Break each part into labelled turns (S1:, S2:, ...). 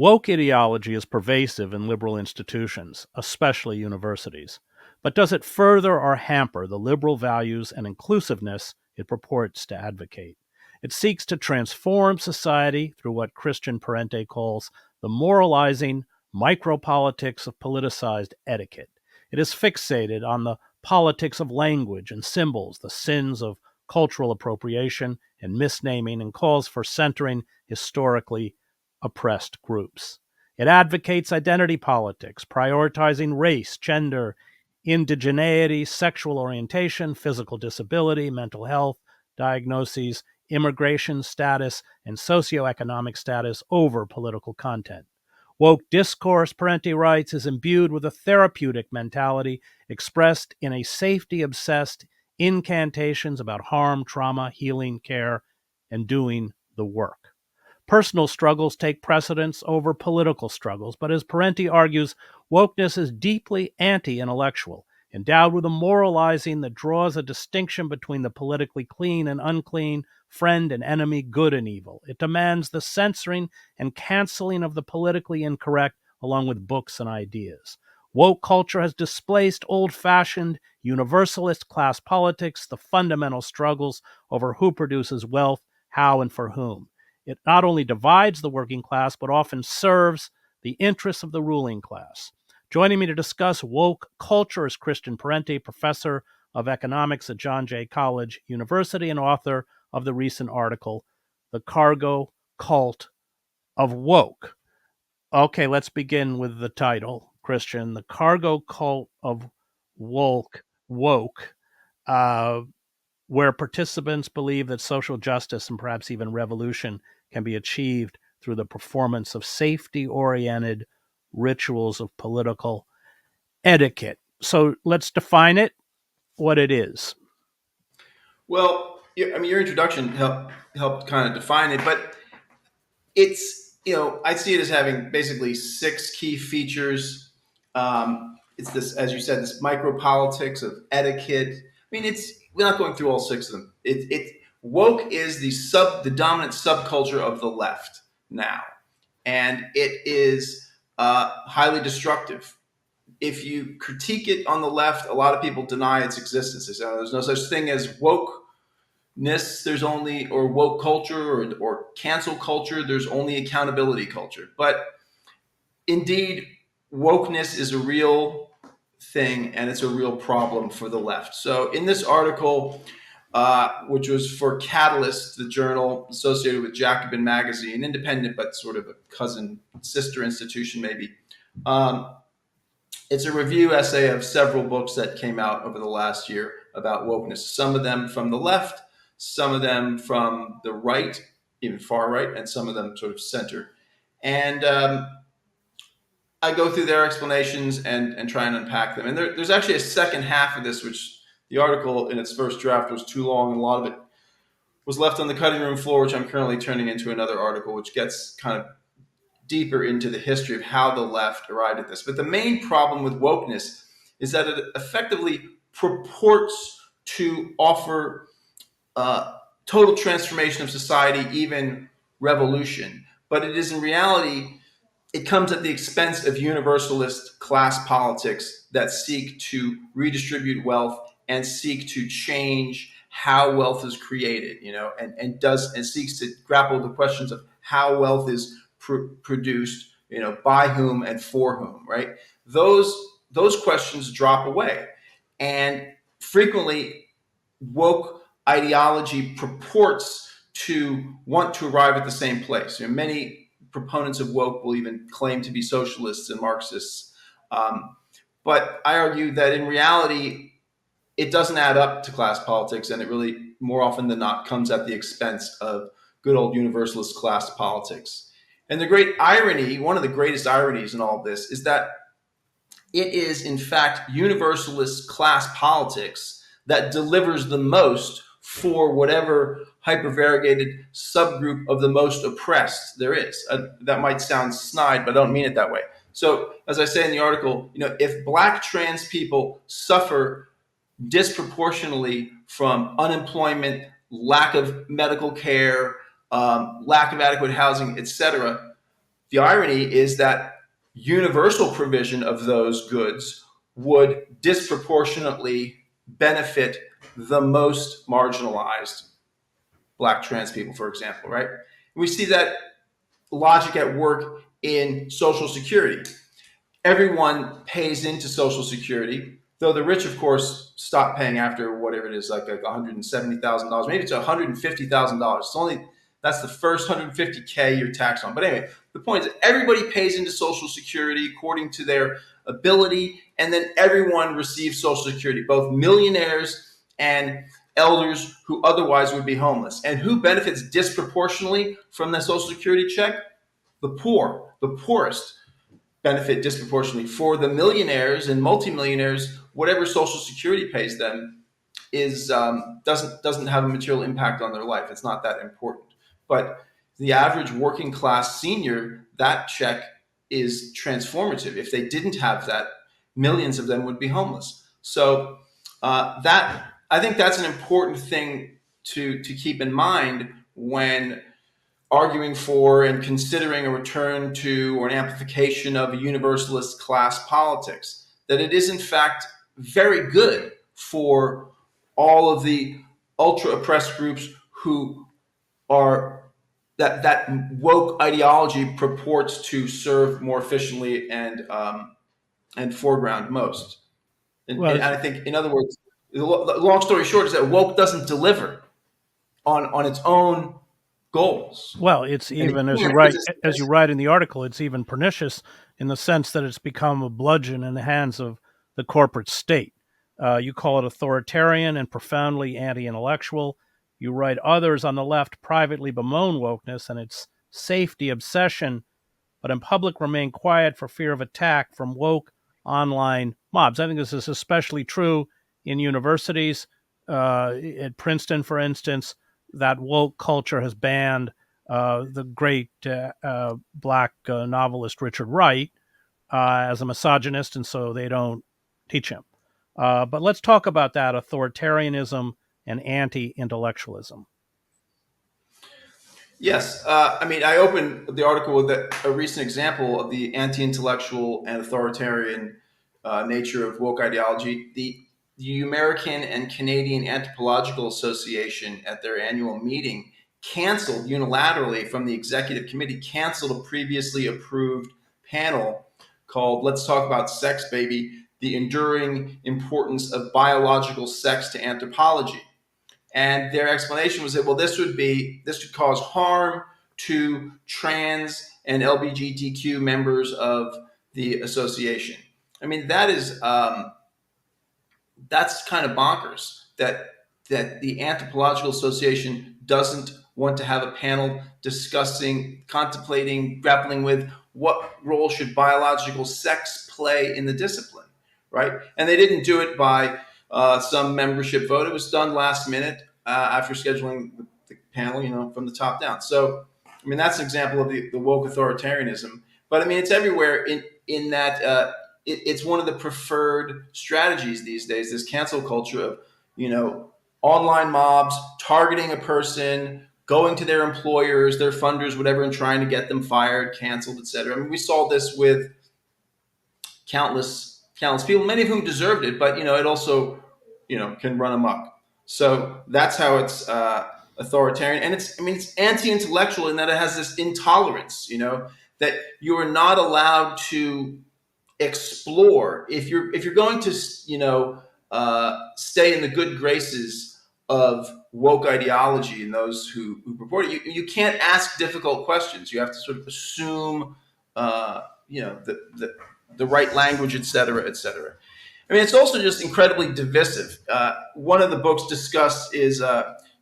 S1: Woke ideology is pervasive in liberal institutions, especially universities. But does it further or hamper the liberal values and inclusiveness it purports to advocate? It seeks to transform society through what Christian Parenti calls the moralizing micropolitics of politicized etiquette. It is fixated on the politics of language and symbols, the sins of cultural appropriation and misnaming, and calls for centering historically oppressed groups. It advocates identity politics, prioritizing race, gender, indigeneity, sexual orientation, physical disability, mental health, diagnoses, immigration status, and socioeconomic status over political content. Woke discourse, Parenti writes, is imbued with a therapeutic mentality expressed in a safety-obsessed incantations about harm, trauma, healing, care, and doing the work. Personal struggles take precedence over political struggles, but as Parenti argues, wokeness is deeply anti-intellectual, endowed with a moralizing that draws a distinction between the politically clean and unclean, friend and enemy, good and evil. It demands the censoring and canceling of the politically incorrect, along with books and ideas. Woke culture has displaced old-fashioned universalist class politics, the fundamental struggles over who produces wealth, how, and for whom. It not only divides the working class, but often serves the interests of the ruling class. Joining me to discuss woke culture is Christian Parenti, professor of economics at John Jay College University and author of the recent article, The Cargo Cult of Woke. Okay, let's begin with the title, Christian. The Cargo Cult of Woke, where participants believe that social justice and perhaps even revolution can be achieved through the performance of safety-oriented rituals of political etiquette. So let's define it, what it is.
S2: Well, I mean, your introduction helped kind of define it, but it's, I see it as having basically six key features. It's this, as you said, this micro politics of etiquette. I mean, we're not going through all six of them. Woke is the dominant subculture of the left now, and it is highly destructive. If you critique it on the left, a lot of people deny its existence. They say, there's no such thing as wokeness. There's only, or woke culture, or cancel culture. There's only accountability culture. But indeed, wokeness is a real thing, and it's a real problem for the left. So in this article, which was for Catalyst, the journal associated with Jacobin magazine, independent but sort of a cousin, sister institution maybe, it's a review essay of several books that came out over the last year about wokeness. Some of them from the left, some of them from the right, even far right, and some of them sort of center. And I go through their explanations and try and unpack them. And there's actually a second half of this, which the article in its first draft was too long, and a lot of it was left on the cutting room floor, which I'm currently turning into another article, which gets kind of deeper into the history of how the left arrived at this. But the main problem with wokeness is that it effectively purports to offer total transformation of society, even revolution. But it is in reality, it comes at the expense of universalist class politics that seek to redistribute wealth and seek to change how wealth is created, and seeks to grapple with the questions of how wealth is produced, by whom and for whom, right? Those questions drop away, and frequently woke ideology purports to want to arrive at the same place. Many proponents of woke will even claim to be socialists and Marxists, but I argue that in reality, it doesn't add up to class politics, and it really, more often than not, comes at the expense of good old universalist class politics. And the great irony, one of the greatest ironies in all of this, is that it is, in fact, universalist class politics that delivers the most for whatever hypervariegated subgroup of the most oppressed there is. That might sound snide, but I don't mean it that way. So, as I say in the article, if Black trans people suffer disproportionately from unemployment, lack of medical care, lack of adequate housing, etc., The irony is that universal provision of those goods would disproportionately benefit the most marginalized black trans people, for example, right? We see that logic at work in Social Security. Everyone pays into Social Security, though the rich, of course, stop paying after whatever it is, like $170,000. Maybe it's $150,000. It's only that's the first 150K you're taxed on. But anyway, the point is everybody pays into Social Security according to their ability, and then everyone receives Social Security, both millionaires and elders who otherwise would be homeless. And who benefits disproportionately from the Social Security check? The poor, the poorest benefit disproportionately. For the millionaires and multimillionaires, whatever Social Security pays them is doesn't have a material impact on their life. It's not that important. But the average working class senior, that check is transformative. If they didn't have that, millions of them would be homeless. So that I think that's an important thing to keep in mind when arguing for and considering a return to or an amplification of a universalist class politics. That it is, in fact, very good for all of the ultra oppressed groups who are that woke ideology purports to serve more efficiently and foreground most. And
S1: Well,
S2: I think, in other words, the long story short is that woke doesn't deliver on its own goals.
S1: it's
S2: And it
S1: even
S2: can't
S1: as you write in the article, it's even pernicious in the sense that it's become a bludgeon in the hands of the corporate state. You call it authoritarian and profoundly anti-intellectual. You write others on the left privately bemoan wokeness and its safety obsession, but in public remain quiet for fear of attack from woke online mobs. I think this is especially true in universities. At Princeton, for instance, that woke culture has banned the great black novelist Richard Wright as a misogynist, and so they don't teach him. But let's talk about that authoritarianism and anti intellectualism.
S2: Yes, I mean, I opened the article with a recent example of the anti-intellectual and authoritarian nature of woke ideology. The American and Canadian Anthropological Association, at their annual meeting, canceled unilaterally from the executive committee, canceled a previously approved panel called "Let's Talk About Sex, Baby: The Enduring Importance of Biological Sex to Anthropology." And their explanation was that, well, this could cause harm to trans and LGBTQ members of the association. I mean, that's kind of bonkers that the Anthropological Association doesn't want to have a panel discussing, contemplating, grappling with what role should biological sex play in the discipline, right? And they didn't do it by some membership vote. It was done last minute after scheduling the panel, from the top down. So, I mean, that's an example of the woke authoritarianism. But I mean, it's everywhere in that it's one of the preferred strategies these days. This cancel culture of online mobs targeting a person, going to their employers, their funders, whatever, and trying to get them fired, canceled, etc. I mean, we saw this with countless people, many of whom deserved it, but it also can run amok. So that's how it's authoritarian, and it's anti-intellectual in that it has this intolerance. That you are not allowed to explore if you're going to stay in the good graces of woke ideology and those who purport it. You can't ask difficult questions. You have to sort of assume the right language, et cetera, et cetera. I mean, it's also just incredibly divisive. One of the books discussed is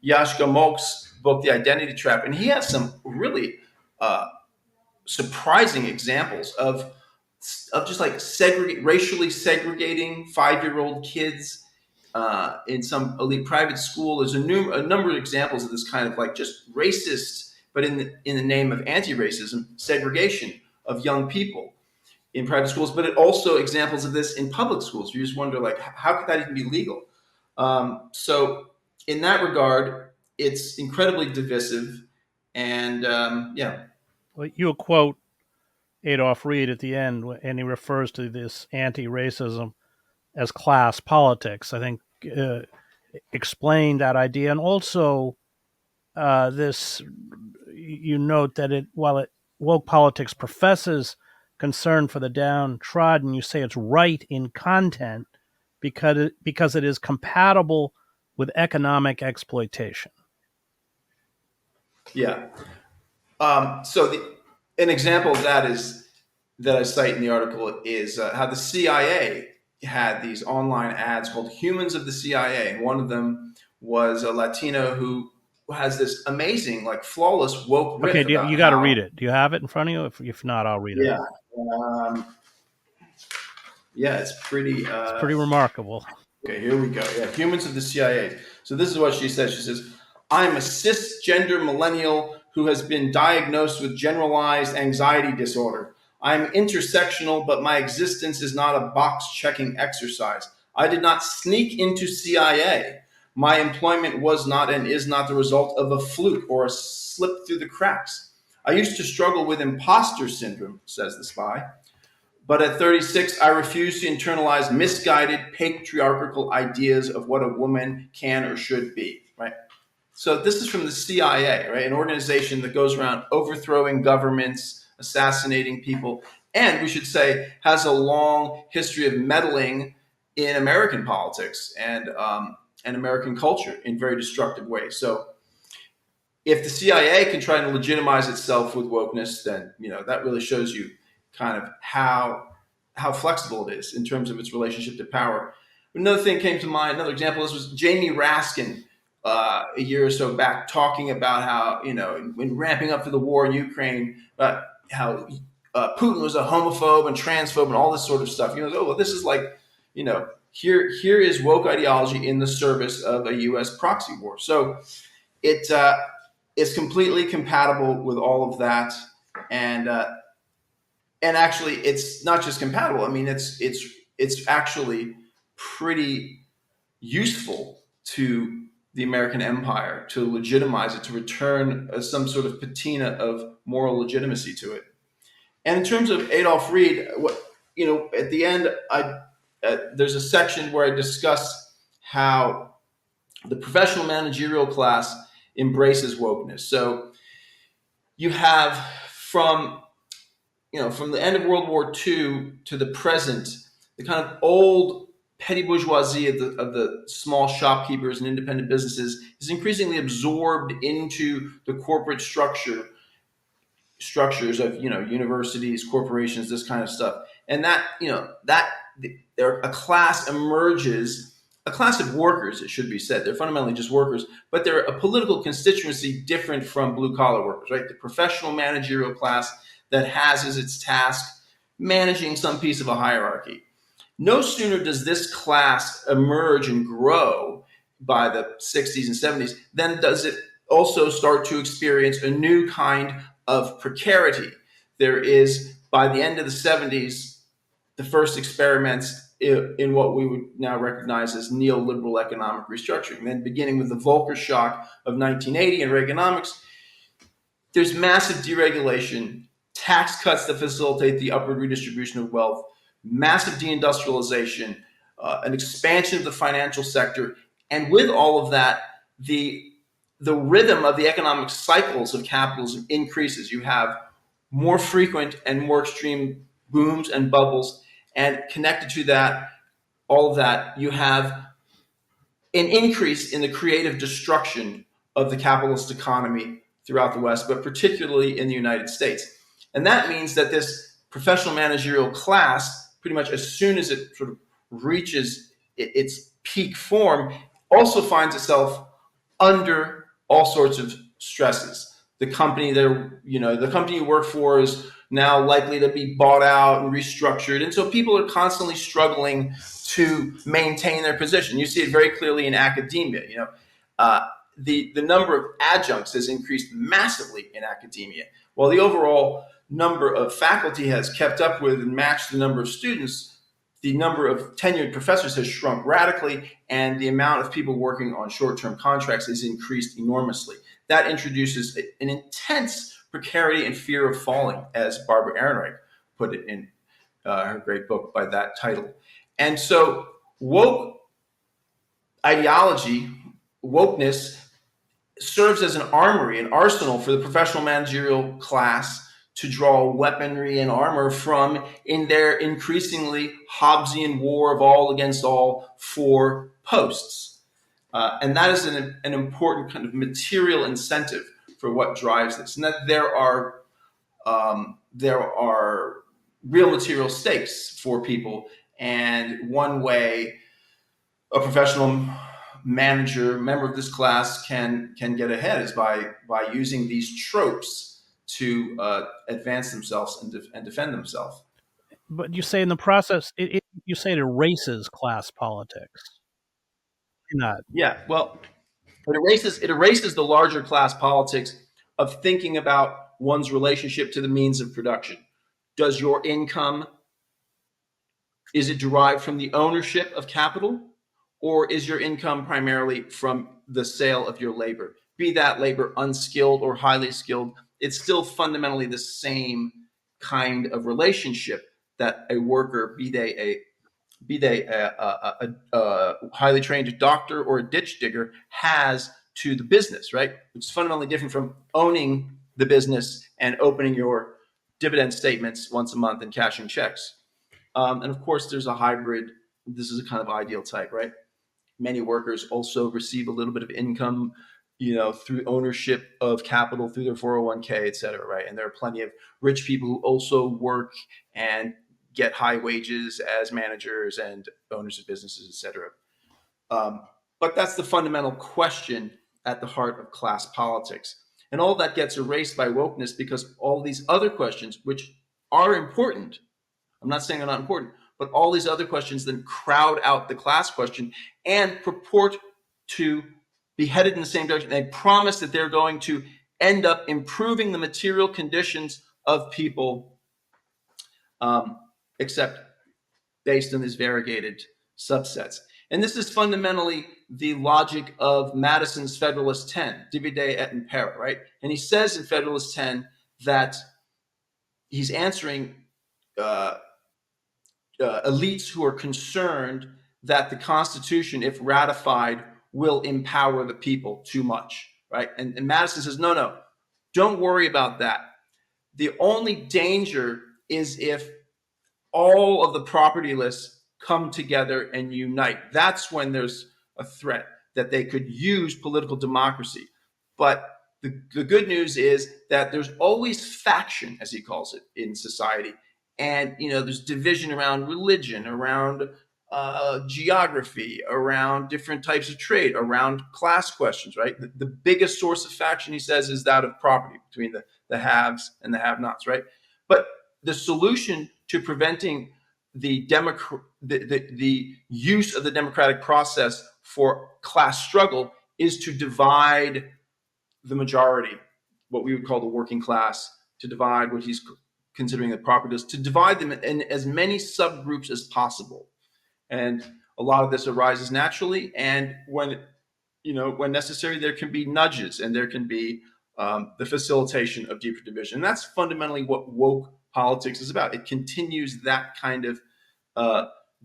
S2: Yash Gamok's book, The Identity Trap, and he has some really surprising examples of just like racially segregating 5-year-old kids in some elite private school. There's a number of examples of this kind of like just racist, but in the name of anti-racism, segregation of young people in private schools. But it also examples of this in public schools. You just wonder, like, how could that even be legal? So in that regard, it's incredibly divisive, and yeah.
S1: Well, you quote Adolf Reed at the end, and he refers to this anti-racism as class politics. I think explained that idea, and also this you note that woke politics professes concern for the downtrodden, you say it's right in content because it is compatible with economic exploitation.
S2: Yeah. An example of that is that I cite in the article is how the CIA had these online ads called "Humans of the CIA," and one of them was a Latino who has this amazing, like flawless woke
S1: Okay,
S2: riff about
S1: you got to read
S2: how.
S1: it. Do you have it in front of you? If not, I'll read it.
S2: Yeah. Um, yeah, it's pretty.
S1: It's pretty remarkable.
S2: Okay, here we go. Yeah, Humans of the CIA. So this is what she says. She says, "I'm a cisgender millennial who has been diagnosed with generalized anxiety disorder. I'm intersectional, but my existence is not a box-checking exercise. I did not sneak into CIA. My employment was not and is not the result of a fluke or a slip through the cracks. I used to struggle with imposter syndrome," says the spy. "But at 36, I refuse to internalize misguided patriarchal ideas of what a woman can or should be," right? So this is from the CIA, right? An organization that goes around overthrowing governments, assassinating people, and we should say has a long history of meddling in American politics and American culture in very destructive ways. So if the CIA can try and legitimize itself with wokeness, then that really shows you kind of how flexible it is in terms of its relationship to power. Another thing came to mind. Another example. This was Jamie Raskin a year or so back talking about how when ramping up for the war in Ukraine, how Putin was a homophobe and transphobe and all this sort of stuff. Oh well, this is like here is woke ideology in the service of a U.S. proxy war. So it is completely compatible with all of that, and actually, it's not just compatible. I mean, it's actually pretty useful to the American empire to legitimize it, to return some sort of patina of moral legitimacy to it. And in terms of Adolf Reed, at the end, there's a section where I discuss how the professional managerial class embraces wokeness. So you have from the end of World War II to the present, the kind of old petty bourgeoisie of the small shopkeepers and independent businesses is increasingly absorbed into the corporate structures of universities, corporations, this kind of stuff, and that there a class emerges. A class of workers, it should be said. They're fundamentally just workers, but they're a political constituency different from blue-collar workers, right? The professional managerial class that has as its task managing some piece of a hierarchy. No sooner does this class emerge and grow by the 60s and 70s than does it also start to experience a new kind of precarity. There is, by the end of the 70s, the first experiments in what we would now recognize as neoliberal economic restructuring. Then beginning with the Volcker shock of 1980 and Reaganomics, there's massive deregulation, tax cuts that facilitate the upward redistribution of wealth, massive deindustrialization, an expansion of the financial sector, and with all of that, the rhythm of the economic cycles of capitalism increases. You have more frequent and more extreme booms and bubbles, and connected to that, all of that, you have an increase in the creative destruction of the capitalist economy throughout the West, but particularly in the United States. And that means that this professional managerial class, pretty much as soon as it sort of reaches its peak form, also finds itself under all sorts of stresses. The company you work for is now likely to be bought out and restructured, and so people are constantly struggling to maintain their position. You see it very clearly in academia. The number of adjuncts has increased massively in academia, while the overall number of faculty has kept up with and matched the number of students. The number of tenured professors has shrunk radically, and the amount of people working on short-term contracts has increased enormously. That introduces an intense precarity and fear of falling, as Barbara Ehrenreich put it in her great book by that title. And so woke ideology, wokeness, serves as an armory, an arsenal for the professional managerial class to draw weaponry and armor from in their increasingly Hobbesian war of all against all for posts. And that is an important kind of material incentive for what drives this. And that there are real material stakes for people. And one way a professional member of this class can get ahead is by using these tropes to advance themselves and defend themselves.
S1: But you say in the process, you say it erases class politics. Not.
S2: Yeah, well, it erases the larger class politics of thinking about one's relationship to the means of production. Does your income, is it derived from the ownership of capital, or is your income primarily from the sale of your labor? Be that labor unskilled or highly skilled, it's still fundamentally the same kind of relationship that a worker, be they a highly trained doctor or a ditch digger, has to the business, right? Which is fundamentally different from owning the business and opening your dividend statements once a month and cashing checks. And of course, there's a hybrid. This is a kind of ideal type, right? Many workers also receive a little bit of income, through ownership of capital through their 401k, et cetera, right? And there are plenty of rich people who also work and get high wages as managers and owners of businesses, et cetera. But that's the fundamental question at the heart of class politics. And all that gets erased by wokeness because all these other questions, which are important, I'm not saying they're not important, but all these other questions then crowd out the class question and purport to be headed in the same direction. They promise that they're going to end up improving the material conditions of people, except based on these variegated subsets. And this is fundamentally the logic of Madison's Federalist 10, divide et impera, right? And he says in Federalist 10 that he's answering elites who are concerned that the Constitution, if ratified, will empower the people too much, right? And Madison says, no, don't worry about that. The only danger is if all of the propertyless come together and unite. That's when there's a threat that they could use political democracy. But the good news is that there's always faction, as he calls it, in society. And, there's division around religion, around geography, around different types of trade, around class questions, right? The biggest source of faction, he says, is that of property between the haves and the have-nots, right? But the solution to preventing the use of the democratic process for class struggle is to divide the majority, what we would call the working class, to divide what he's considering the propertists, to divide them in as many subgroups as possible. And a lot of this arises naturally, and when necessary, there can be nudges and there can be the facilitation of deeper division. And that's fundamentally what woke politics is about. It continues that kind of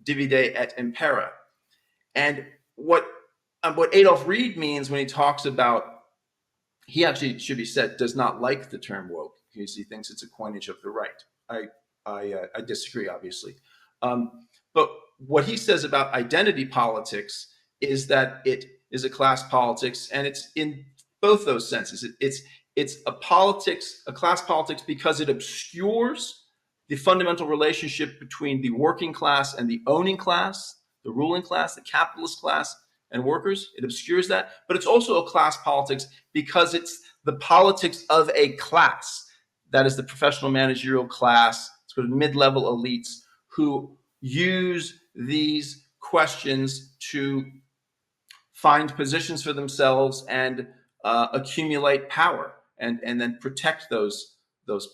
S2: divide et impera. And what Adolf Reed means when he talks about, he actually, should be said, does not like the term woke because he thinks it's a coinage of the right. I disagree, obviously. But what he says about identity politics is that it is a class politics, and it's in both those senses. It's a class politics, because it obscures the fundamental relationship between the working class and the owning class, the ruling class, the capitalist class, and workers. It obscures that. But it's also a class politics because it's the politics of a class. That is the professional managerial class, sort of mid-level elites who use these questions to find positions for themselves and accumulate power and then protect those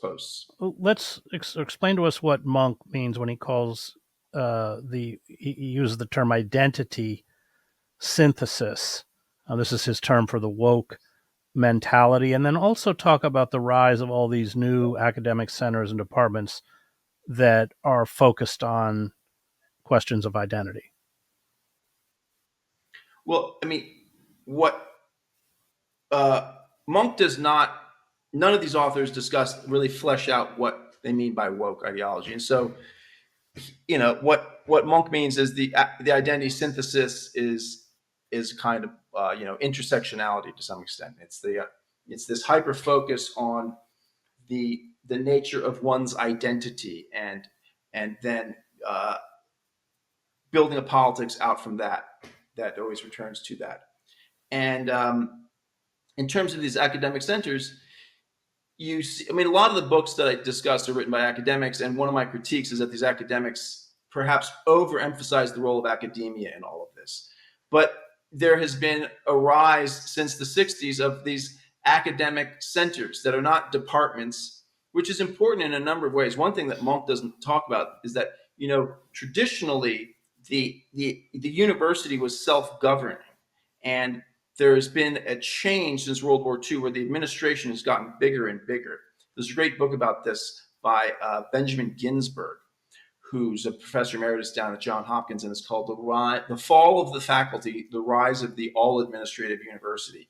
S2: posts.
S1: Let's explain to us what Monk means when he calls he uses the term identity synthesis. This is his term for the woke mentality, and then also talk about the rise of all these new academic centers and departments that are focused on questions of identity?
S2: Well, I mean, what Monk does not, none of these authors discuss, really flesh out what they mean by woke ideology. And so, what Monk means is the identity synthesis is kind of intersectionality to some extent. It's this hyper focus on the nature of one's identity, and then building a politics out from that always returns to that. And in terms of these academic centers, you see, I mean, a lot of the books that I discussed are written by academics, and one of my critiques is that these academics perhaps overemphasize the role of academia in all of this. But there has been a rise since the 60s of these academic centers that are not departments, which is important in a number of ways. One thing that Monk doesn't talk about is that, traditionally the university was self-governing, and there's been a change since World War II where the administration has gotten bigger and bigger. There's a great book about this by Benjamin Ginsberg, who's a professor emeritus down at Johns Hopkins, and it's called The Fall of the Faculty, The Rise of the All-Administrative University.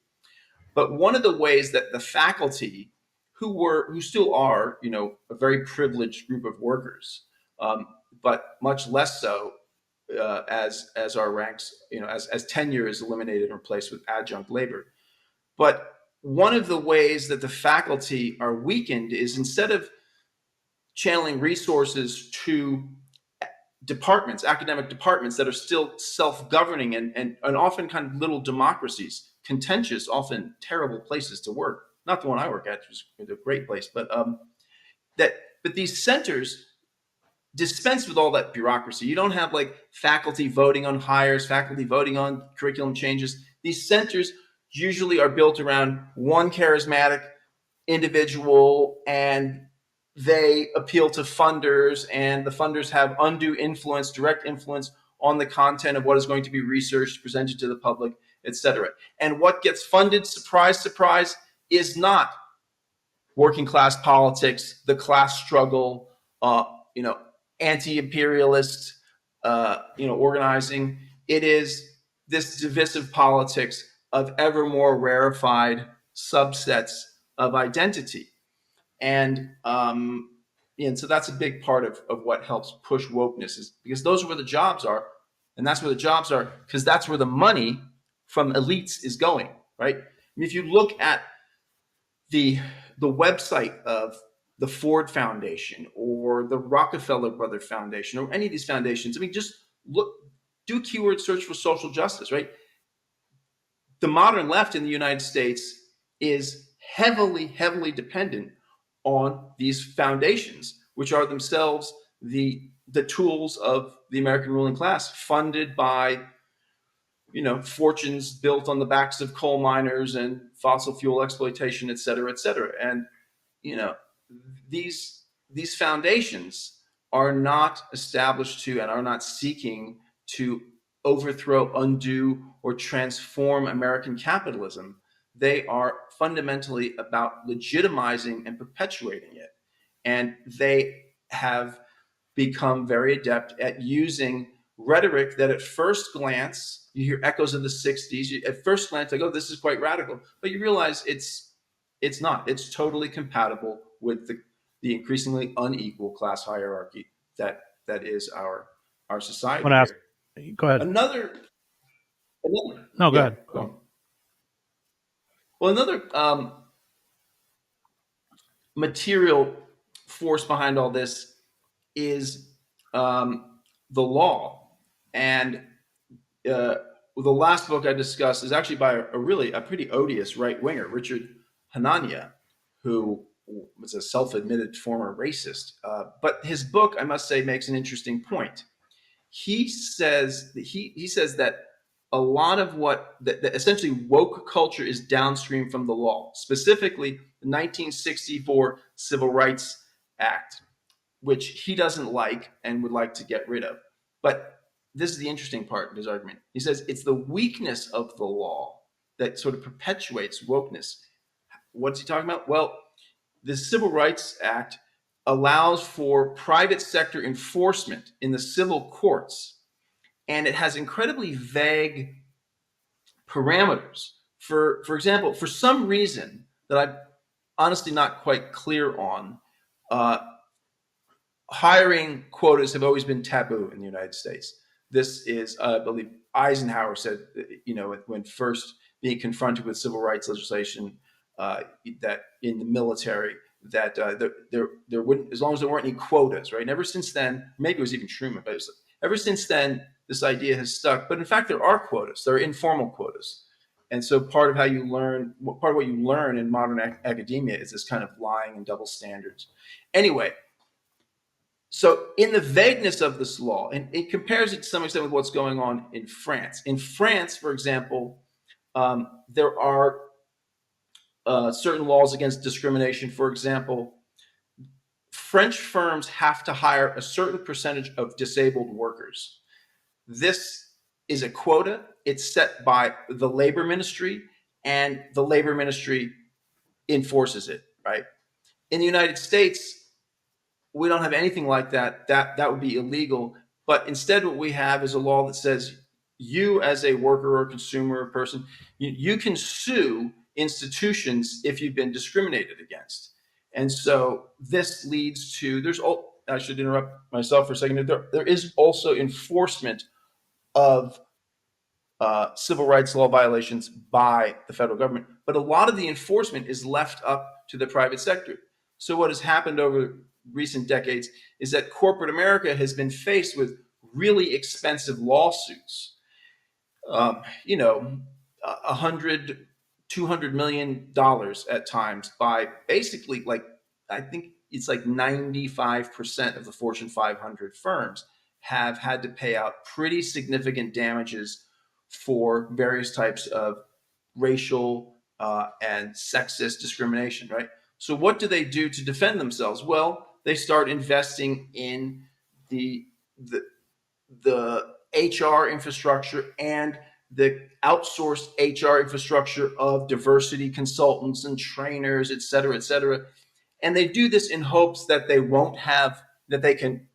S2: But one of the ways that the faculty, who still are, a very privileged group of workers, but much less so as our ranks, as tenure is eliminated and replaced with adjunct labor. But one of the ways that the faculty are weakened is, instead of channeling resources to departments, academic departments that are still self-governing and often kind of little democracies, contentious, often terrible places to work. Not the one I work at, which is a great place, but these centers dispense with all that bureaucracy. You don't have like faculty voting on hires, faculty voting on curriculum changes. These centers usually are built around one charismatic individual, and they appeal to funders, and the funders have undue influence, direct influence on the content of what is going to be researched, presented to the public, etc. And what gets funded, surprise, surprise, is not working class politics, the class struggle, anti-imperialist, organizing. It is this divisive politics of ever more rarefied subsets of identity. And so that's a big part of what helps push wokeness, is because those are where the jobs are. And that's where the jobs are because that's where the money from elites is going, right? I mean, if you look at the website of the Ford Foundation or the Rockefeller Brother Foundation or any of these foundations, I mean, just do a keyword search for social justice, right? The modern left in the United States is heavily, heavily dependent on these foundations, which are themselves the tools of the American ruling class, funded by fortunes built on the backs of coal miners and fossil fuel exploitation, et cetera, et cetera. And these foundations are not established to and are not seeking to overthrow, undo, or transform American capitalism. They are fundamentally about legitimizing and perpetuating it. And they have become very adept at using rhetoric that at first glance, you hear echoes of the 60s. At first glance, like, oh, this is quite radical. But you realize it's not. It's totally compatible with the increasingly unequal class hierarchy that is our society
S1: Ask,
S2: here.
S1: go ahead.
S2: Another
S1: No, go ahead.
S2: Go on. Well, another material force behind all this is the law. And the last book I discussed is actually by a pretty odious right-winger, Richard Hanania, who was a self-admitted former racist. But his book, I must say, makes an interesting point. He says that a lot of that essentially woke culture is downstream from the law, specifically the 1964 Civil Rights Act, which he doesn't like and would like to get rid of. But this is the interesting part of his argument. He says it's the weakness of the law that sort of perpetuates wokeness. What's he talking about? Well, the Civil Rights Act allows for private sector enforcement in the civil courts, and it has incredibly vague parameters. For example, for some reason that I'm honestly not quite clear on, uh, hiring quotas have always been taboo in the United States. This is, I believe, Eisenhower said, when first being confronted with civil rights legislation, that in the military, that there wouldn't, as long as there weren't any quotas, right? And ever since then, maybe it was even Truman, but ever since then, this idea has stuck. But in fact, there are quotas. There are informal quotas. And so part of what you learn in modern academia is this kind of lying and double standards. Anyway, so in the vagueness of this law, and it compares it to some extent with what's going on in France. In France, for example, there are certain laws against discrimination. For example, French firms have to hire a certain percentage of disabled workers. This is a quota. It's set by the labor ministry, and the labor ministry enforces it, right? In the United States, we don't have anything like that. That would be illegal. But instead, what we have is a law that says you, as a worker or consumer or person, you can sue institutions if you've been discriminated against. And so this leads to I should interrupt myself for a second. There is also enforcement of civil rights law violations by the federal government, but a lot of the enforcement is left up to the private sector. So what has happened over recent decades is that corporate America has been faced with really expensive lawsuits. 100, $200 million at times by basically, like, I think it's like 95% of the Fortune 500 firms have had to pay out pretty significant damages for various types of racial and sexist discrimination, right? So what do they do to defend themselves? Well, they start investing in the HR infrastructure and the outsourced HR infrastructure of diversity consultants and trainers, et cetera, et cetera. And they do this in hopes that they can,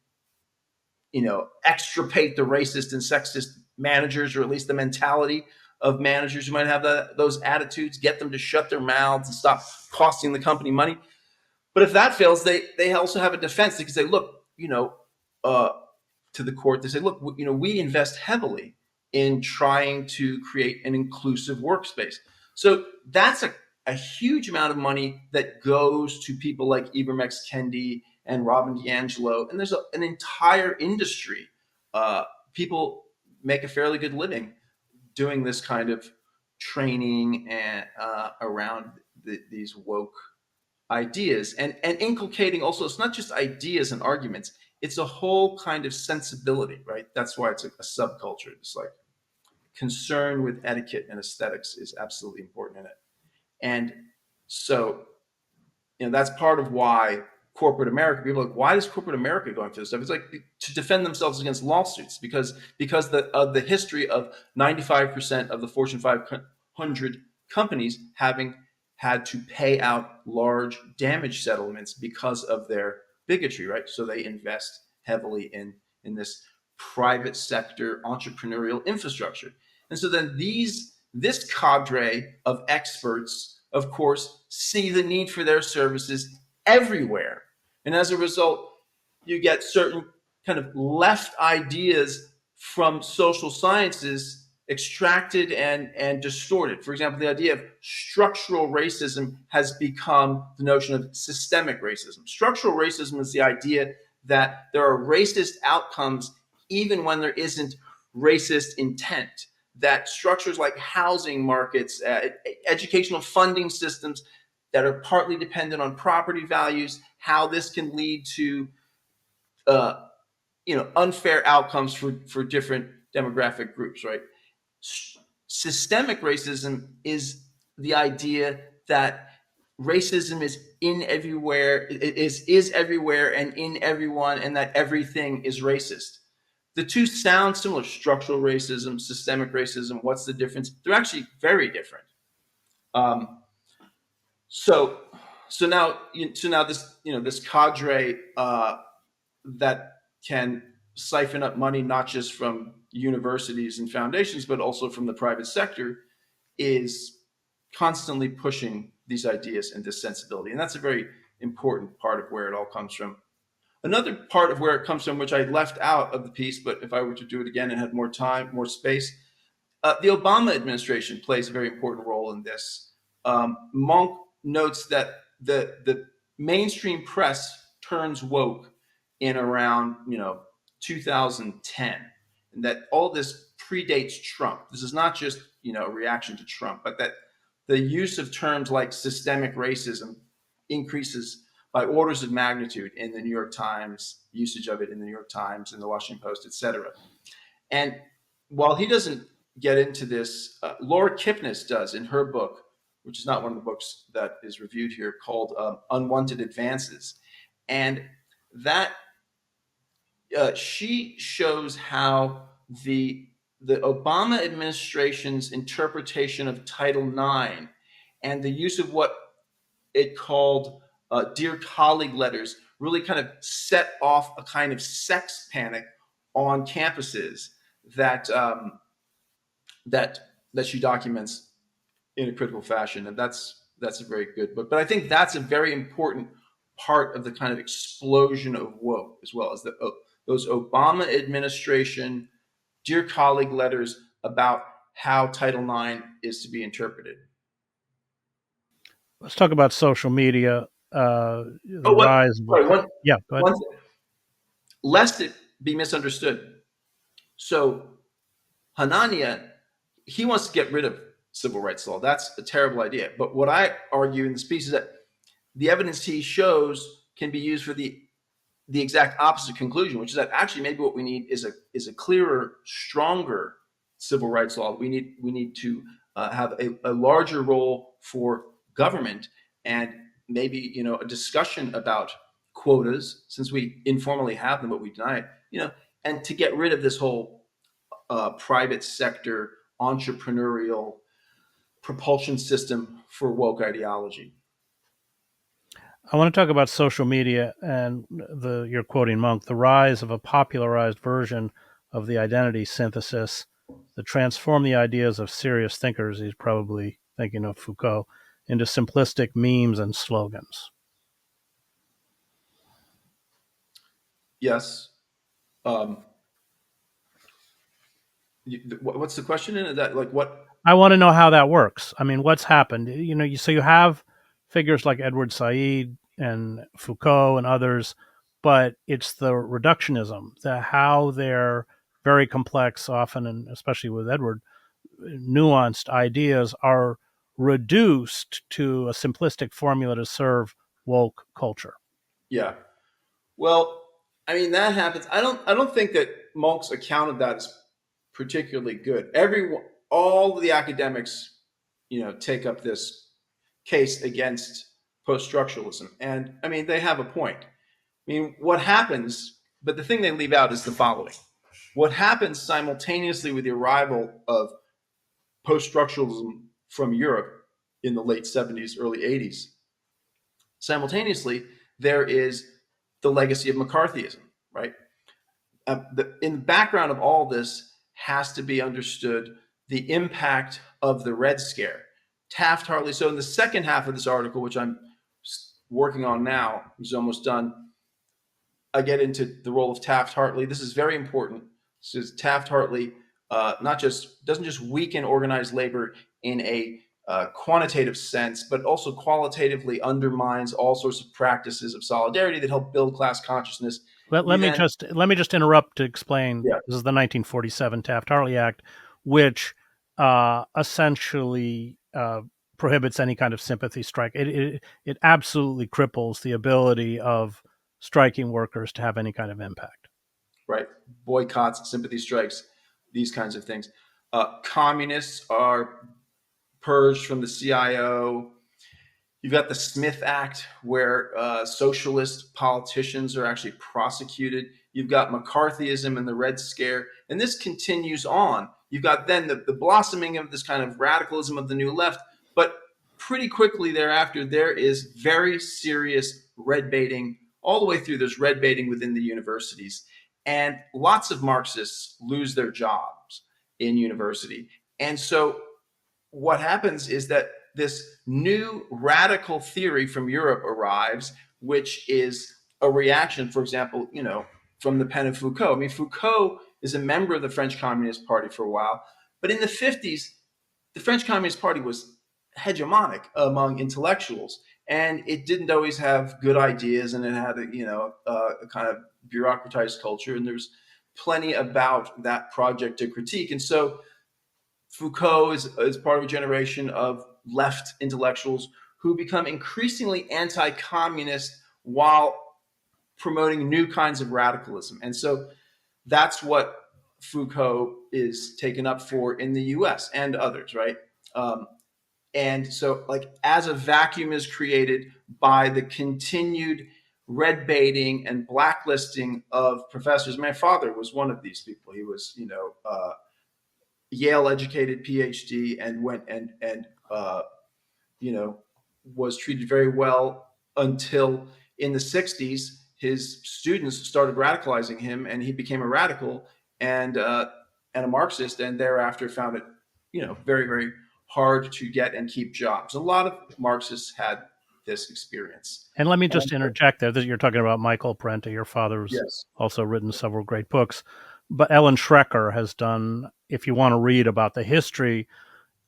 S2: extirpate the racist and sexist managers, or at least the mentality of managers who might have those attitudes, get them to shut their mouths and stop costing the company money. But if that fails, they also have a defense. They can say, look, to the court, they say, look, we invest heavily in trying to create an inclusive workspace. So that's a huge amount of money that goes to people like Ibram X. Kendi and Robin DiAngelo. And there's an entire industry. People make a fairly good living doing this kind of training and around these woke ideas, and inculcating also, it's not just ideas and arguments, it's a whole kind of sensibility, right? That's why it's a subculture. It's like concern with etiquette and aesthetics is absolutely important in it. And so, that's part of why corporate America, people are like, why is corporate America going through this stuff? It's like to defend themselves against lawsuits, because of the history of 95% of the Fortune 500 companies having had to pay out large damage settlements because of their bigotry, right? So they invest heavily in this private sector entrepreneurial infrastructure. And so then this cadre of experts, of course, see the need for their services everywhere. And as a result, you get certain kind of left ideas from social sciences extracted and distorted. For example, the idea of structural racism has become the notion of systemic racism. Structural racism is the idea that there are racist outcomes even when there isn't racist intent, that structures like housing markets, educational funding systems that are partly dependent on property values, how this can lead to unfair outcomes for different demographic groups, right? Systemic racism is the idea that racism is everywhere and in everyone, and that everything is racist. The two sound similar: structural racism, systemic racism. What's the difference? They're actually very different. So so now this cadre that can siphon up money not just from universities and foundations, but also from the private sector, is constantly pushing these ideas and this sensibility. And that's a very important part of where it all comes from. Another part of where it comes from, which I left out of the piece, but if I were to do it again and had more time, more space, the Obama administration plays a very important role in this. Monk notes that the mainstream press turns woke in around 2010, and that all this predates Trump. This is not just a reaction to Trump, but that the use of terms like systemic racism increases by orders of magnitude in the New York Times, usage of it in the New York Times, in the Washington Post, etc. And while he doesn't get into this, Laura Kipnis does in her book, which is not one of the books that is reviewed here, called Unwanted Advances. And that she shows how the Obama administration's interpretation of Title IX and the use of what it called dear colleague letters really kind of set off a kind of sex panic on campuses that that she documents in a critical fashion, and that's a very good book. But I think that's a very important part of the kind of explosion of woke, as well as those Obama administration dear colleague letters about how Title IX is to be interpreted.
S1: Let's talk about social media, the
S2: What?
S1: rise.
S2: Sorry,
S1: Yeah, go ahead.
S2: Lest it be misunderstood. So Hanania, he wants to get rid of civil rights law. That's a terrible idea. But what I argue in this piece is that the evidence he shows can be used for the exact opposite conclusion, which is that actually maybe what we need is a clearer, stronger civil rights law. We need to have a larger role for government, and maybe a discussion about quotas, since we informally have them but we deny it. And to get rid of this whole private sector entrepreneurial propulsion system for woke ideology.
S1: I want to talk about social media and you're quoting Monk, the rise of a popularized version of the identity synthesis that transformed the ideas of serious thinkers, he's probably thinking of Foucault, into simplistic memes and slogans.
S2: Yes. What's the question in that? Like what?
S1: I want to know how that works. I mean, what's happened? So you have figures like Edward Said and Foucault and others, but it's the reductionism, how they're very complex, often, and especially with Edward, nuanced ideas are reduced to a simplistic formula to serve woke culture.
S2: Yeah. Well, I mean that happens. I don't think that Monk's account of that is particularly good. All of the academics, take up this case against post-structuralism, and I mean they have a point. I mean, what happens? But the thing they leave out is the following: what happens simultaneously with the arrival of post-structuralism from Europe in the late 70s, early 80s. Simultaneously, there is the legacy of McCarthyism, right? In the background of all this has to be understood the impact of the Red Scare. Taft-Hartley. So in the second half of this article, which I'm working on now, which is almost done, I get into the role of Taft-Hartley. This is very important. So Taft-Hartley doesn't just weaken organized labor in a quantitative sense, but also qualitatively undermines all sorts of practices of solidarity that help build class consciousness.
S1: Let me just interrupt to explain.
S2: Yeah.
S1: This is the 1947 Taft-Hartley Act, which essentially prohibits any kind of sympathy strike. It absolutely cripples the ability of striking workers to have any kind of impact.
S2: Right. Boycotts, sympathy strikes, these kinds of things. Communists are purged from the CIO. You've got the Smith Act, where socialist politicians are actually prosecuted. You've got McCarthyism and the Red Scare, and this continues on. You've got then the blossoming of this kind of radicalism of the New Left, but pretty quickly thereafter, there is very serious red baiting all the way through. There's red baiting within the universities, and lots of Marxists lose their jobs in university. And so what happens is that this new radical theory from Europe arrives, which is a reaction, for example, from the pen of Foucault. I mean, Foucault is a member of the French Communist Party for a while, but in the 50s, the French Communist Party was hegemonic among intellectuals, and it didn't always have good ideas, and it had a kind of bureaucratized culture, and there's plenty about that project to critique. And so Foucault is part of a generation of left intellectuals who become increasingly anti-communist while promoting new kinds of radicalism. And so that's what Foucault is taken up for in the US and others, right? And so, like, as a vacuum is created by the continued red baiting and blacklisting of professors. My father was one of these people. He was, Yale educated PhD, and went and was treated very well until in the 60s his students started radicalizing him, and he became a radical and a Marxist, and thereafter found it very, very hard to get and keep jobs. A lot of Marxists had this experience.
S1: And let me just interject there. You're talking about Michael Parenti. Your father's
S2: Yes.
S1: also written several great books. But Ellen Schrecker has done, if you want to read about the history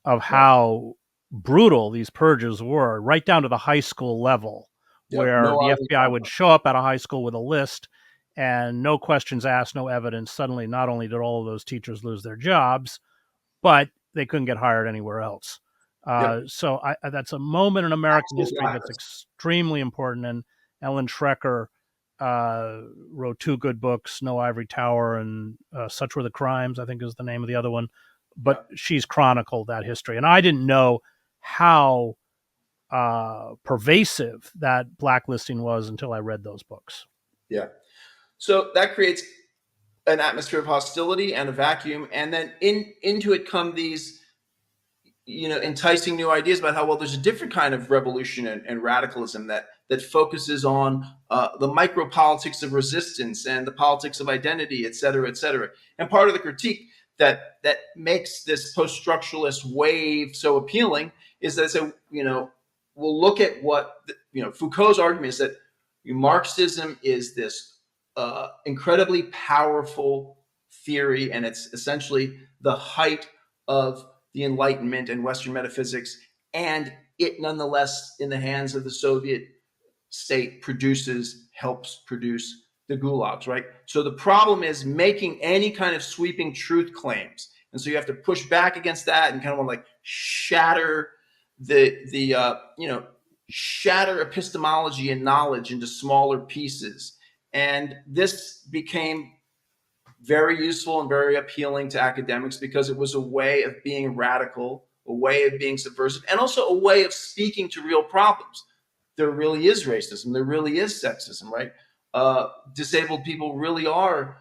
S1: of how brutal these purges were, right down to the high school level, where the FBI would show up at a high school with a list and no questions asked, no evidence. Suddenly, not only did all of those teachers lose their jobs, but they couldn't get hired anywhere else. So that's a moment in American history that's extremely important. And Ellen Schrecker wrote two good books, No Ivory Tower and Such Were the Crimes, I think is the name of the other one. But she's chronicled that history. And I didn't know how pervasive that blacklisting was until I read those books.
S2: Yeah. So that creates an atmosphere of hostility and a vacuum. And then into it come these enticing new ideas about how, well, there's a different kind of revolution and radicalism that focuses on the micropolitics of resistance and the politics of identity, et cetera, et cetera. And part of the critique that makes this post-structuralist wave so appealing is that, so, we'll look at what, Foucault's argument is that Marxism is this incredibly powerful theory, and it's essentially the height of the Enlightenment and Western metaphysics, and it nonetheless, in the hands of the Soviet state, helps produce the gulags, right? So the problem is making any kind of sweeping truth claims. And so you have to push back against that and kind of want to like shatter shatter epistemology and knowledge into smaller pieces. And this became very useful and very appealing to academics because it was a way of being radical, a way of being subversive, and also a way of speaking to real problems. There really is racism. There really is sexism, right? Disabled people really are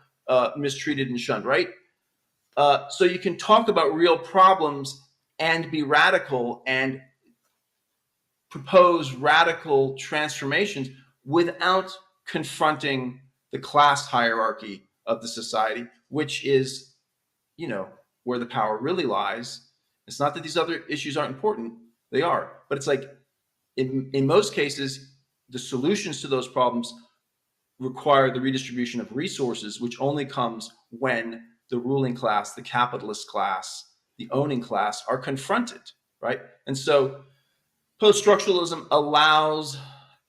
S2: mistreated and shunned, right? So you can talk about real problems and be radical and propose radical transformations without confronting the class hierarchy of the society, which is, where the power really lies. It's not that these other issues aren't important. They are. But it's like, in most cases, the solutions to those problems require the redistribution of resources, which only comes when the ruling class, the capitalist class, the owning class are confronted, right? And so post-structuralism allows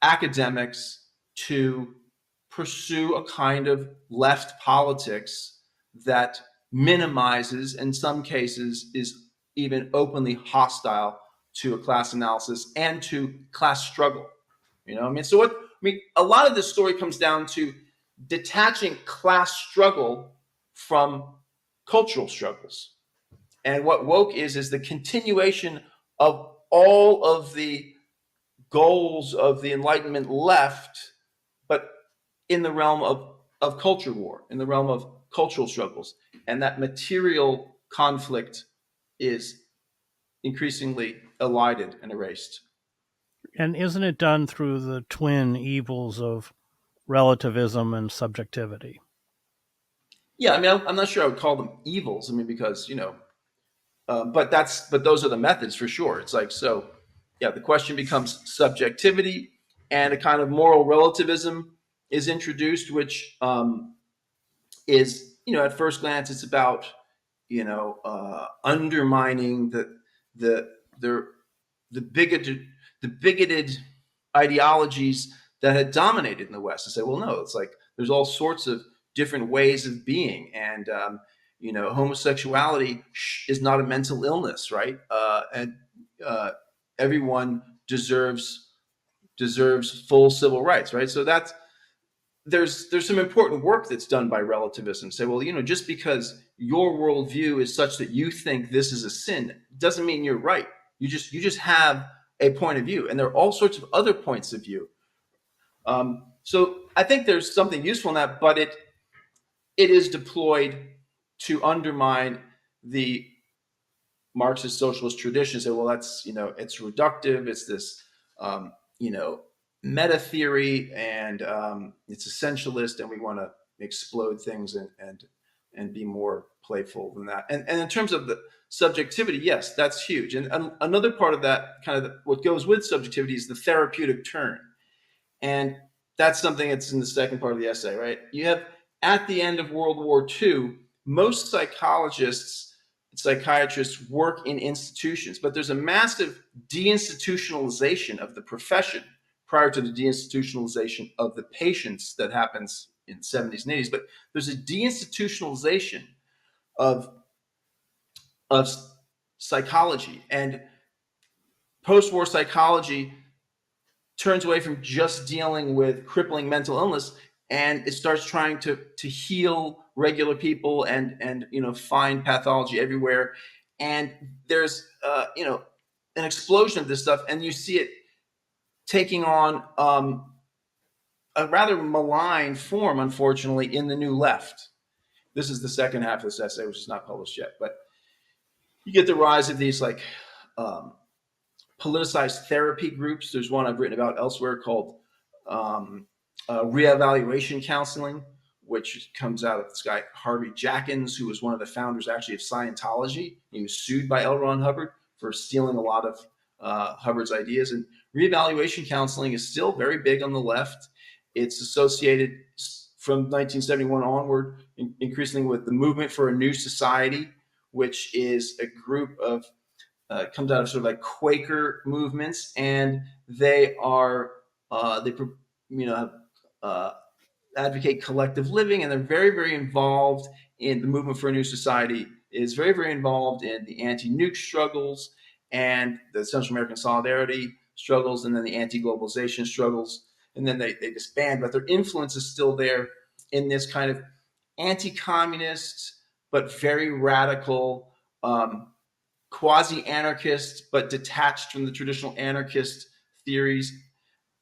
S2: academics to pursue a kind of left politics that minimizes, in some cases, is even openly hostile to a class analysis and to class struggle. So a lot of this story comes down to detaching class struggle from cultural struggles. And what woke is the continuation of all of the goals of the Enlightenment left, but in the realm of culture war, in the realm of cultural struggles. And that material conflict is increasingly elided and erased.
S1: And isn't it done through the twin evils of relativism and subjectivity?
S2: Yeah, I mean, I'm not sure I would call them evils. I mean, because but those are the methods for sure. It's like so, yeah. The question becomes subjectivity, and a kind of moral relativism is introduced, which is at first glance it's about undermining the the the bigoted ideologies that had dominated in the West, and say, well, no, it's like there's all sorts of different ways of being, and homosexuality is not a mental illness, right? And everyone deserves full civil rights, right? So that's there's some important work that's done by relativists. Say, well, just because your worldview is such that you think this is a sin doesn't mean you're right. You just have a point of view, and there are all sorts of other points of view. So I think there's something useful in that, but it is deployed to undermine the Marxist socialist tradition. Say, well, that's it's reductive. It's this you know meta theory, and it's essentialist, and we want to explode things and be more playful than that. And in terms of the subjectivity, yes, that's huge. And another part of that, kind of what goes with subjectivity, is the therapeutic turn. And that's something that's in the second part of the essay, right? You have, at the end of World War II, most psychologists and psychiatrists work in institutions, but there's a massive deinstitutionalization of the profession prior to the deinstitutionalization of the patients that happens in the 70s and 80s. But there's a deinstitutionalization of, of psychology, and post-war psychology turns away from just dealing with crippling mental illness, and it starts trying to heal regular people and find pathology everywhere. And there's an explosion of this stuff, and you see it taking on a rather malign form, unfortunately, in the New Left. This is the second half of this essay, which is not published yet, but you get the rise of these um, politicized therapy groups. There's one I've written about elsewhere called reevaluation counseling, which comes out of this guy Harvey Jackins, who was one of the founders actually of Scientology. He was sued by L. Ron Hubbard for stealing a lot of Hubbard's ideas. And reevaluation counseling is still very big on the left. It's associated from 1971 onward increasingly with the Movement for a New Society, which is a group of comes out of sort of like Quaker movements, and they are they advocate collective living, and they're very involved in the Movement for a New Society. Is very involved in the anti-nuke struggles and the Central American Solidarity struggles, and then the anti-globalization struggles, and then they disband, but their influence is still there in this kind of anti-communist but very radical quasi-anarchist, but detached from the traditional anarchist theories.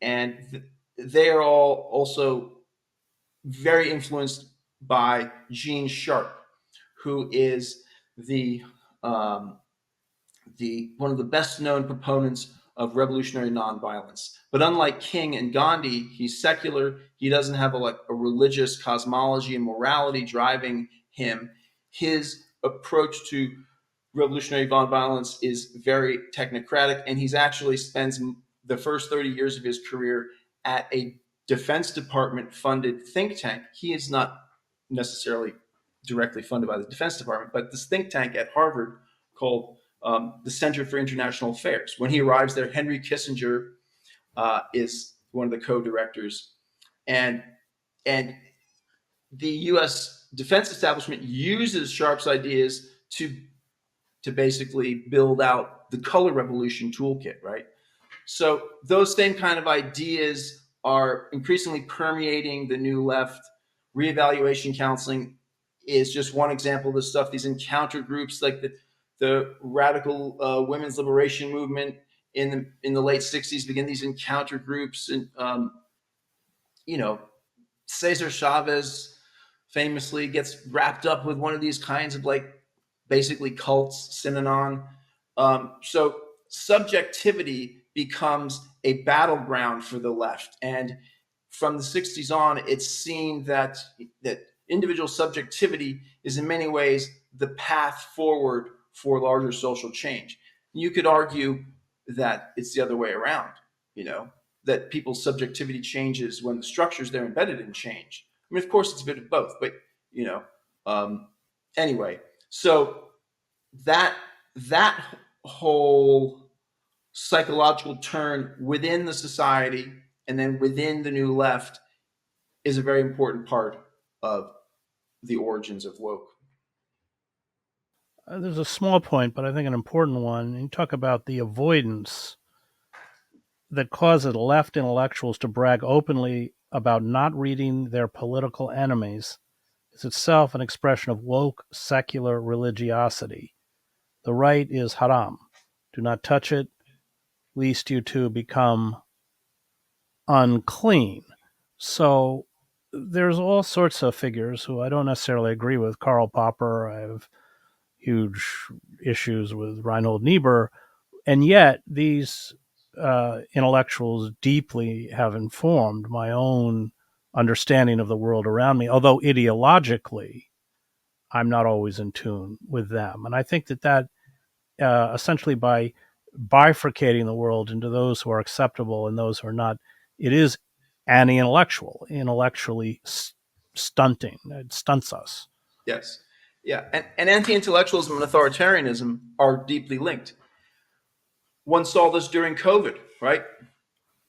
S2: And they are all also very influenced by Gene Sharp, who is the one of the best known proponents of revolutionary nonviolence. But unlike King and Gandhi, he's secular. He doesn't have a religious cosmology and morality driving him. His approach to revolutionary nonviolence is very technocratic, and he's actually spends the first 30 years of his career at a Defense Department funded think tank. He is not necessarily directly funded by the Defense Department, but this think tank at Harvard called the Center for International Affairs. When he arrives there, Henry Kissinger is one of the co-directors, and the U.S. defense establishment uses Sharp's ideas to basically build out the color revolution toolkit, right? So those same kind of ideas are increasingly permeating the new left. Reevaluation counseling is just one example of this stuff. These encounter groups, like the radical women's liberation movement in the late 60s, begin these encounter groups. And Cesar Chavez famously gets wrapped up with one of these kinds of basically cults, Synanon. So subjectivity becomes a battleground for the left, and from the 60s on, it's seen that individual subjectivity is in many ways the path forward for larger social change. You could argue that it's the other way around, that people's subjectivity changes when the structures they're embedded in change. I mean, of course, it's a bit of both, but you know, um, anyway. So that that whole psychological turn within the society and then within the new left is a very important part of the origins of woke.
S1: There's a small point, but I think an important one. You talk about the avoidance that causes left intellectuals to brag openly about not reading their political enemies is itself an expression of woke secular religiosity. The right is haram. Do not touch it, lest you too become unclean. So there's all sorts of figures who I don't necessarily agree with. Karl Popper, I have huge issues with Reinhold Niebuhr, and yet these intellectuals deeply have informed my own understanding of the world around me, although ideologically I'm not always in tune with them. And I think that essentially by bifurcating the world into those who are acceptable and those who are not, it is anti-intellectual, intellectually stunting. It stunts us.
S2: Yes. Yeah. And anti intellectualism and authoritarianism are deeply linked. One saw this during COVID, right?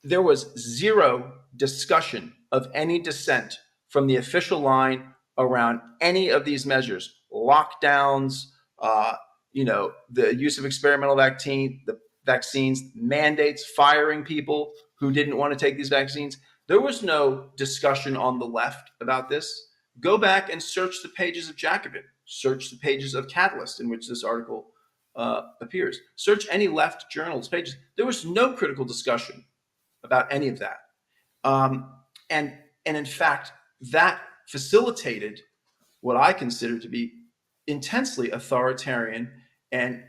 S2: There was zero discussion of any dissent from the official line around any of these measures, lockdowns, uh, the use of experimental vaccines, mandates, firing people who didn't want to take these vaccines. There was no discussion on the left about this. Go back and search the pages of Jacobin, search the pages of Catalyst, in which this article appears. Search any left journals pages. There was no critical discussion about any of that. Um, and and in fact, that facilitated what I consider to be intensely authoritarian and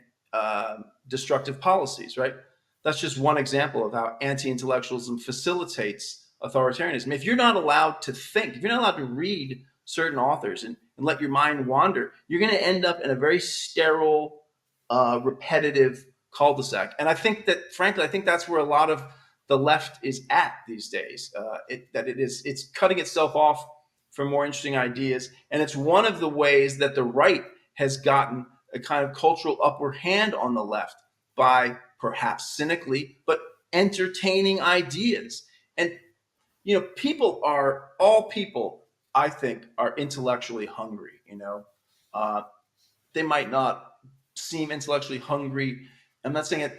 S2: destructive policies. Right? That's just one example of how anti-intellectualism facilitates authoritarianism. If you're not allowed to think, if you're not allowed to read certain authors and let your mind wander, you're going to end up in a very sterile, repetitive cul-de-sac. And I think that, frankly, I think that's where a lot of the left is at these days. It's cutting itself off for more interesting ideas, and it's one of the ways that the right has gotten a kind of cultural upper hand on the left by perhaps cynically, but entertaining ideas. And all people, I think, are intellectually hungry. Uh, they might not seem intellectually hungry. I'm not saying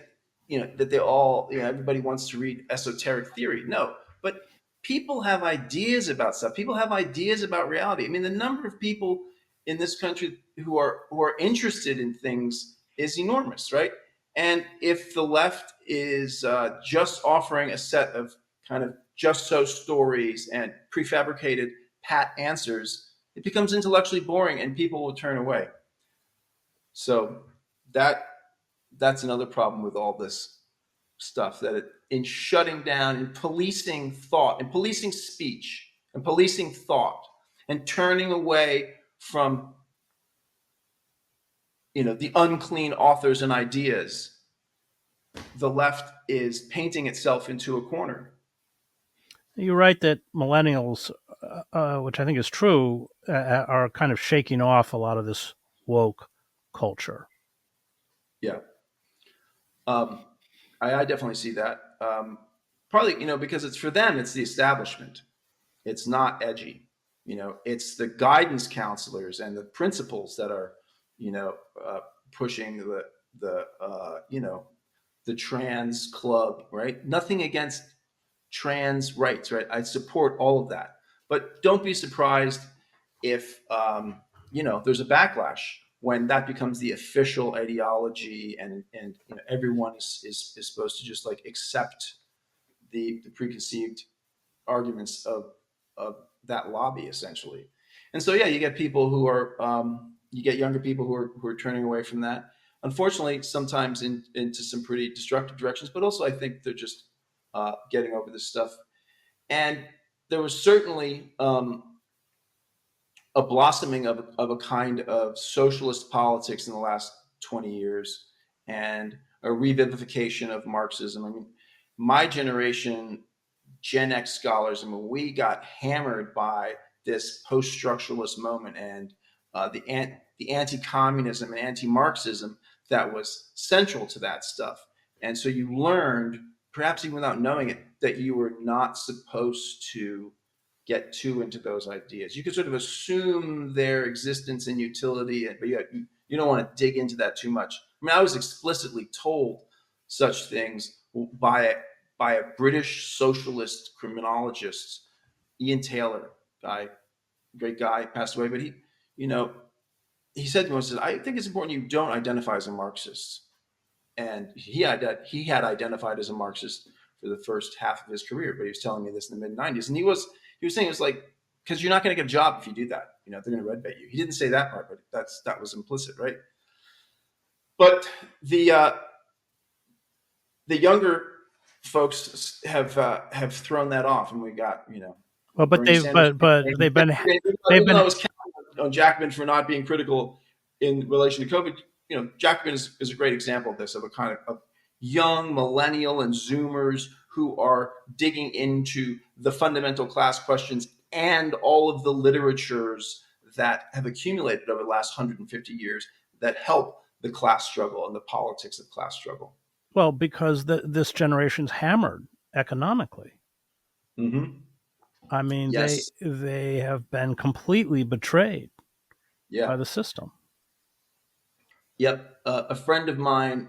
S2: that they all, everybody wants to read esoteric theory. No, but people have ideas about stuff. People have ideas about reality. I mean, the number of people in this country who are interested in things is enormous, right? And if the left is just offering a set of kind of just so stories and prefabricated pat answers, it becomes intellectually boring and people will turn away. So that that's another problem with all this stuff, that in shutting down and policing thought and policing speech and policing thought and turning away from the unclean authors and ideas, the left is painting itself into a corner.
S1: You write that millennials, which I think is true, are kind of shaking off a lot of this woke culture.
S2: Yeah. um, I definitely see that. Partly because it's for them, it's the establishment. It's not edgy. It's the guidance counselors and the principals that are, you know, uh, pushing the trans club, right? Nothing against trans rights, right? I support all of that, but don't be surprised if there's a backlash when that becomes the official ideology, and everyone is supposed to just like accept the preconceived arguments of that lobby essentially. And so yeah, you get people who are you get younger people who are turning away from that. unfortunately, sometimes into some pretty destructive directions. But also, I think they're just getting over this stuff. And there was certainly a blossoming of a kind of socialist politics in the last 20 years and a revivification of Marxism. I mean, my generation, Gen X scholars, I mean, we got hammered by this post-structuralist moment and the anti-communism and anti-Marxism that was central to that stuff. And so you learned, perhaps even without knowing it, that you were not supposed to get too into those ideas. You could sort of assume their existence and utility, but you don't want to dig into that too much. I mean, I was explicitly told such things by a British socialist criminologist, Ian Taylor, great guy, passed away, but you know, he said to me, he said, I think it's important you don't identify as a Marxist. And he had identified as a Marxist for the first half of his career, but he was telling me this in the mid '90s, and he was saying it was like, because you're not going to get a job if you do that. You know, they're going to red bait you. He didn't say that part, but that was implicit, right? But the younger folks have thrown that off, and we got
S1: Well, but
S2: Bernie Sanders.
S1: they've been
S2: Even though I was counting on Jackman for not being critical in relation to COVID, Jackman is a great example of this, of a kind of young millennial and Zoomers who are digging into the fundamental class questions and all of the literatures that have accumulated over the last 150 years that help the class struggle and the politics of class struggle.
S1: Well, because this generation's hammered economically.
S2: Mm-hmm.
S1: I mean,
S2: yes.
S1: they have been completely betrayed by the system.
S2: Yep. A friend of mine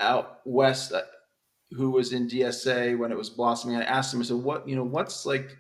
S2: out west who was in DSA when it was blossoming, I asked him, I said, what's like,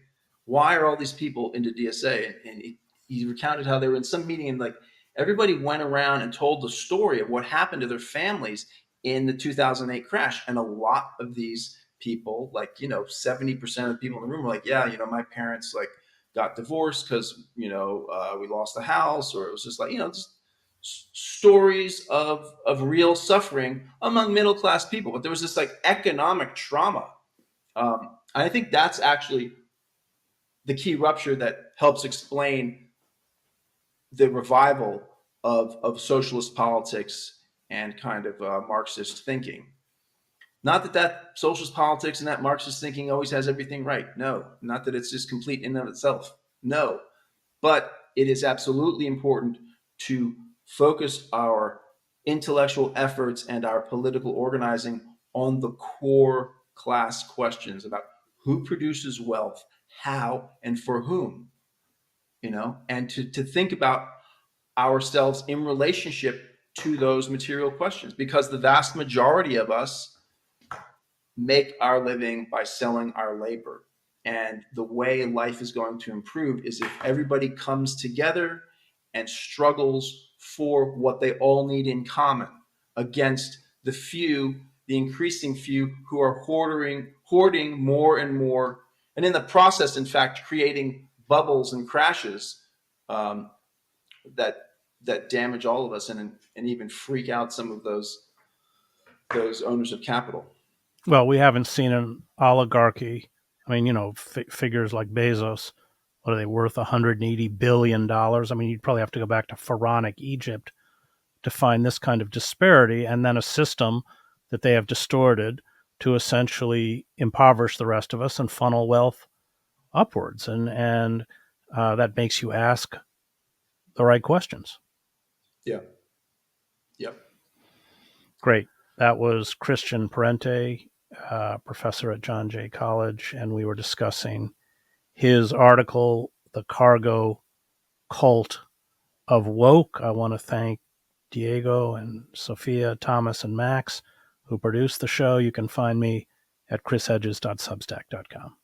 S2: why are all these people into DSA? And he recounted how they were in some meeting and like everybody went around and told the story of what happened to their families in the 2008 crash. And a lot of these people, like, 70% of the people in the room were like, yeah, my parents like got divorced because, we lost the house, or it was just like, just stories of real suffering among middle class people. But there was this like economic trauma. I think that's actually the key rupture that helps explain the revival of socialist politics and kind of Marxist thinking. Not that socialist politics and that Marxist thinking always has everything right. No, not that it's just complete in and of itself. No, but it is absolutely important to focus our intellectual efforts and our political organizing on the core class questions about who produces wealth, how, and for whom, and to think about ourselves in relationship to those material questions, because the vast majority of us make our living by selling our labor. And the way life is going to improve is if everybody comes together and struggles for what they all need in common against the few, the increasing few who are hoarding more and more, and in the process, in fact, creating bubbles and crashes that damage all of us and even freak out some of those owners of capital.
S1: Well, we haven't seen an oligarchy. I mean, figures like Bezos, what are they worth? $180 billion. I mean, you'd probably have to go back to pharaonic Egypt to find this kind of disparity, and then a system that they have distorted to essentially impoverish the rest of us and funnel wealth upwards. And that makes you ask the right questions.
S2: Yeah. Yep.
S1: Great. That was Christian Parenti, professor at John Jay College, and we were discussing his article, The Cargo Cult of Woke. I want to thank Diego and Sophia, Thomas, and Max, who produced the show. You can find me at chrishedges.substack.com.